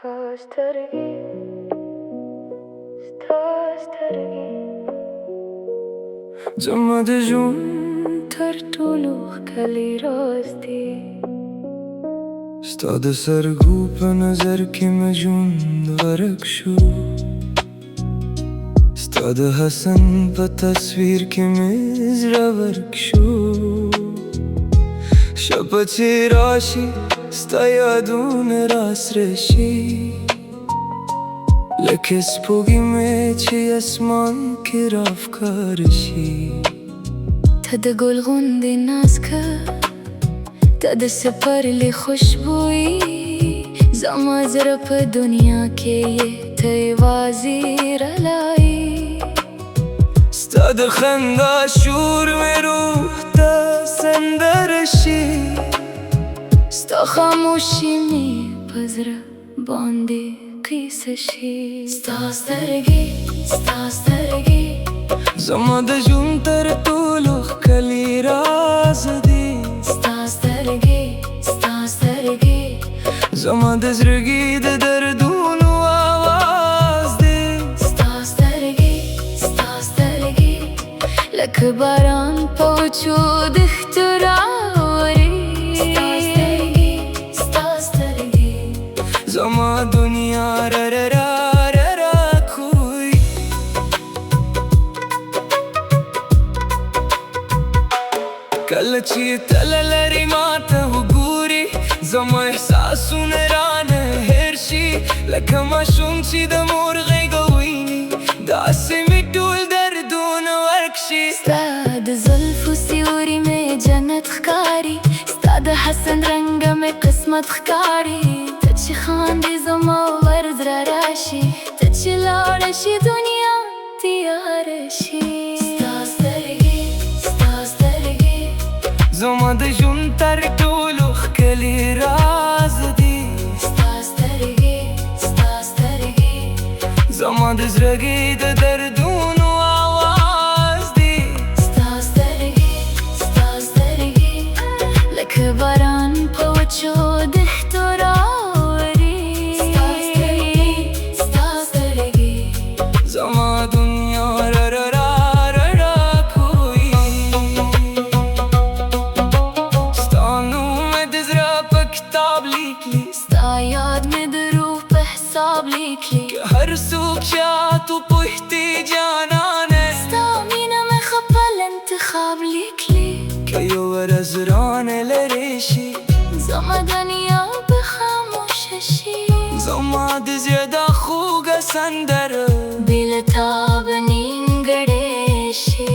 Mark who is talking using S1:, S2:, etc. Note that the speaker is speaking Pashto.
S1: سترګې زما د ژوند تر ټولو ښکلی راز دی، ستا د سترګو په نظر کې مې ژوند غرق شو، ستا د حسن په تصویر کې مې زړه ورک شو. شپه چې راشي ستا یادونه راسره شي، لکه سپوږمۍ چې اسمان کې راښکاره شي. ته د ګل غوندې نازکه، ته د سپرلي خوشبويي، زما زړه په دنیا کې یې ته یوازې رالایي. ستا د خندا شور مې روح ته سندره شي، ستا خاموشي مې په زړه باندې قیصه شي. ستا سترګې زما د ژوند تر ټولو ښکلی راز دی، ستا سترګې زما د زړګي د دردونو آواز دی. ستا سترګې لکه باران په وچو دښتو راوري. ستا سترګې زما دنیا را را را را را کوي. کله چې تله لري ماته وګوري، زما احساسونه رانه هېر شي، لکه ماشوم چې د مور غېږه ویني، داسې مې ټول دردونه ورک شي. ستا د زلفو سیوري مې جنت ښکاري، ستا د حسن رنګه مې قسمت ښکاري. ته چې خاندې زما ورځ را راشي، ته چې لاړه شي دنیا تیاره شي. ستا سترګې زما د ژوند تر ټولو ښکلی راز دی، ستا سترګې زما د زړګي د دردونو آواز دی. ستا سترګې لکه باران په وچو دښتو راوري. ستا سترګې زما دنیا را را را را را کوي. ستا نوم مې د زړه په کتاب لیکلی، ستا یاد مې د روح په حساب لیکلی. که هر څوک چاته پوښتي جانانه، ستا مینه مې خپل انتخاب لیکلی. که یو ورځ رانه لرې شي، زما دنیا به خاموشه شي. زما د زړه دا خوږه سندره بې له تا به نیمګړې شي.